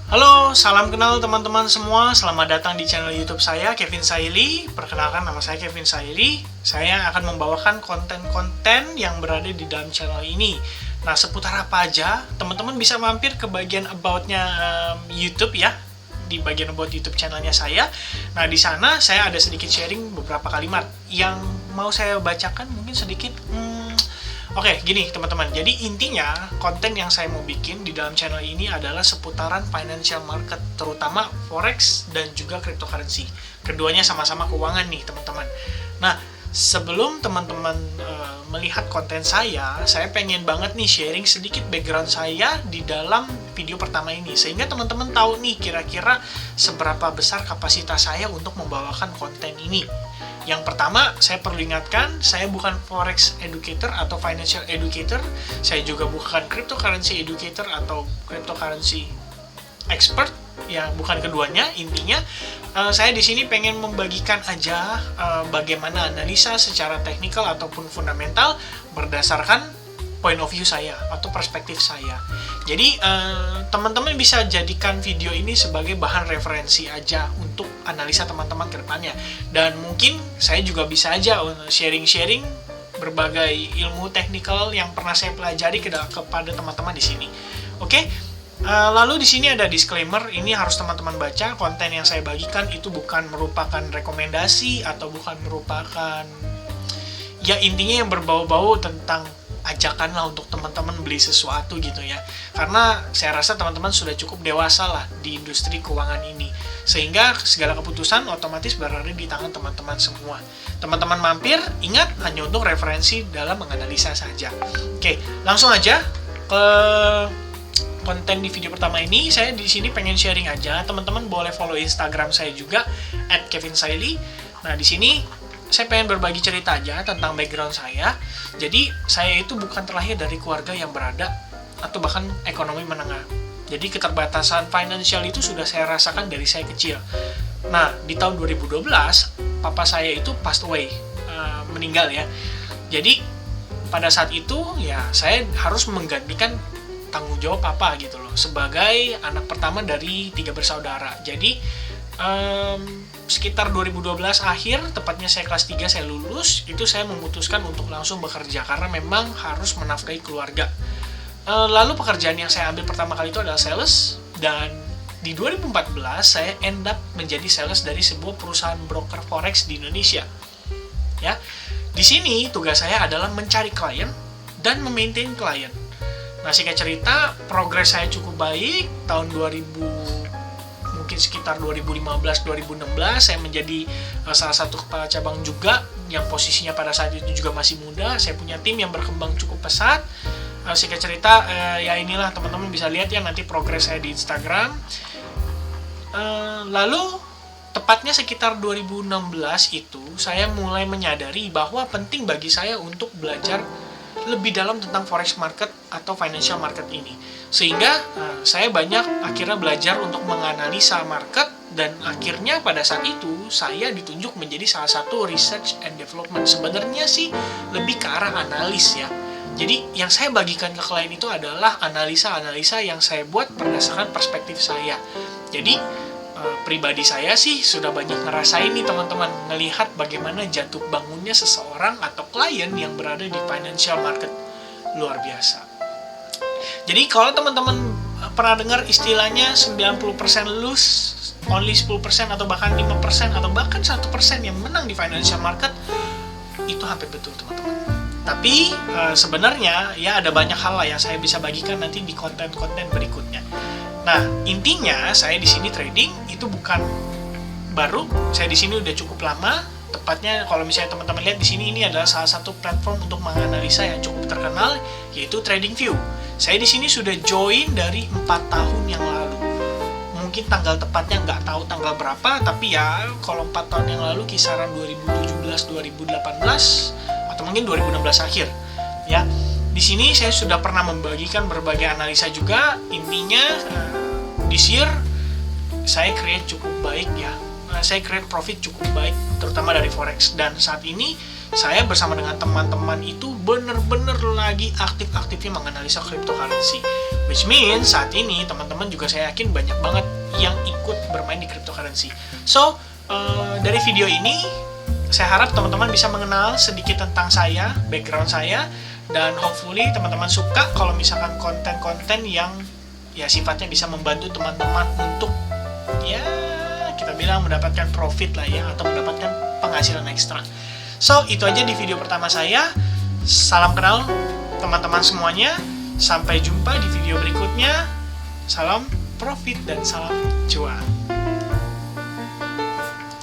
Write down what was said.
Halo, salam kenal teman-teman semua. Selamat datang di channel YouTube saya, Kevin Saili. Perkenalkan, nama saya Kevin Saili. Saya akan membawakan konten-konten yang berada di dalam channel ini. Nah, seputar apa aja, teman-teman bisa mampir ke bagian about-nya YouTube ya, di bagian about YouTube channelnya saya. Nah, di sana saya ada sedikit sharing beberapa kalimat yang mau saya bacakan, mungkin sedikit. Oke, gini teman-teman. Jadi intinya konten yang saya mau bikin di dalam channel ini adalah seputaran financial market, terutama forex dan juga cryptocurrency. Keduanya sama-sama keuangan nih teman-teman. Nah, sebelum teman-teman melihat konten saya pengen banget nih sharing sedikit background saya di dalam video pertama ini, sehingga teman-teman tahu nih kira-kira seberapa besar kapasitas saya untuk membawakan konten ini. Yang pertama, saya perlu ingatkan, saya bukan forex educator atau financial educator, saya juga bukan cryptocurrency educator atau cryptocurrency expert, ya bukan keduanya. Intinya, saya di sini pengen membagikan aja bagaimana analisa secara teknikal ataupun fundamental berdasarkan point of view saya atau perspektif saya. Jadi teman-teman bisa jadikan video ini sebagai bahan referensi aja untuk analisa teman-teman ke depannya. Dan mungkin saya juga bisa aja sharing-sharing berbagai ilmu teknikal yang pernah saya pelajari kepada teman-teman di sini. Oke? Lalu di sini ada disclaimer, ini harus teman-teman baca. Konten yang saya bagikan itu bukan merupakan rekomendasi atau bukan merupakan, ya intinya yang berbau-bau tentang ajakanlah untuk teman-teman beli sesuatu gitu ya. Karena saya rasa teman-teman sudah cukup dewasa lah di industri keuangan ini, sehingga segala keputusan otomatis berada di tangan teman-teman semua. Teman-teman mampir, ingat hanya untuk referensi dalam menganalisa saja. Oke, langsung aja ke konten di video pertama ini. Saya di sini pengen sharing aja. Teman-teman boleh follow Instagram saya juga @kevinsaili. Nah, di sini saya pengen berbagi cerita aja tentang background saya. Jadi, saya itu bukan terlahir dari keluarga yang berada atau bahkan ekonomi menengah. Jadi, keterbatasan finansial itu sudah saya rasakan dari saya kecil. Nah, di tahun 2012, papa saya itu passed away, meninggal ya. Jadi, pada saat itu, ya saya harus menggantikan tanggung jawab papa gitu loh, sebagai anak pertama dari 3 bersaudara. Jadi, sekitar 2012 akhir, tepatnya saya kelas 3 saya lulus, itu saya memutuskan untuk langsung bekerja karena memang harus menafkahi keluarga. Lalu pekerjaan yang saya ambil pertama kali itu adalah sales, dan di 2014 saya end up menjadi sales dari sebuah perusahaan broker forex di Indonesia. Ya. Di sini tugas saya adalah mencari klien dan memaintain klien. Nah, singkat cerita, progres saya cukup baik. Tahun 2000 mungkin sekitar 2015-2016 saya menjadi salah satu kepala cabang juga, yang posisinya pada saat itu juga masih muda. Saya punya tim yang berkembang cukup pesat. Singkat cerita, ya inilah teman-teman bisa lihat ya nanti progres saya di Instagram. Lalu tepatnya sekitar 2016 itu saya mulai menyadari bahwa penting bagi saya untuk belajar lebih dalam tentang forex market atau financial market ini, sehingga saya banyak akhirnya belajar untuk menganalisa market, dan akhirnya pada saat itu saya ditunjuk menjadi salah satu research and development. Sebenarnya sih lebih ke arah analis ya. Jadi yang saya bagikan ke klien itu adalah analisa-analisa yang saya buat berdasarkan perspektif saya. Jadi pribadi saya sih sudah banyak ngerasain nih teman-teman, ngelihat bagaimana jatuh bangunnya seseorang atau klien yang berada di financial market. Luar biasa. Jadi kalau teman-teman pernah dengar istilahnya 90% lose, only 10% atau bahkan 5% atau bahkan 1% yang menang di financial market, itu hampir betul teman-teman. Tapi sebenarnya ya ada banyak hal lah yang saya bisa bagikan nanti di konten-konten berikutnya. Nah, intinya saya di sini trading itu bukan baru. Saya di sini udah cukup lama. Tepatnya kalau misalnya teman-teman lihat di sini, ini adalah salah satu platform untuk menganalisa yang cukup terkenal, yaitu TradingView. Saya di sini sudah join dari 4 tahun yang lalu. Mungkin tanggal tepatnya nggak tahu tanggal berapa, tapi ya kalau 4 tahun yang lalu kisaran 2017-2018 atau mungkin 2016 akhir. Ya. Di sini saya sudah pernah membagikan berbagai analisa juga. Intinya this year saya create cukup baik ya. Saya create profit cukup baik, terutama dari forex. Dan saat ini saya bersama dengan teman-teman itu benar-benar lagi aktif-aktifnya menganalisa cryptocurrency. Which means saat ini teman-teman juga saya yakin banyak banget yang ikut bermain di cryptocurrency. So, dari video ini saya harap teman-teman bisa mengenal sedikit tentang saya, background saya, dan hopefully teman-teman suka kalau misalkan konten-konten yang ya sifatnya bisa membantu teman-teman untuk ya kita bilang mendapatkan profit lah ya, atau mendapatkan penghasilan ekstra. So, itu aja di video pertama saya. Salam kenal teman-teman semuanya. Sampai jumpa di video berikutnya. Salam profit dan salam cuan.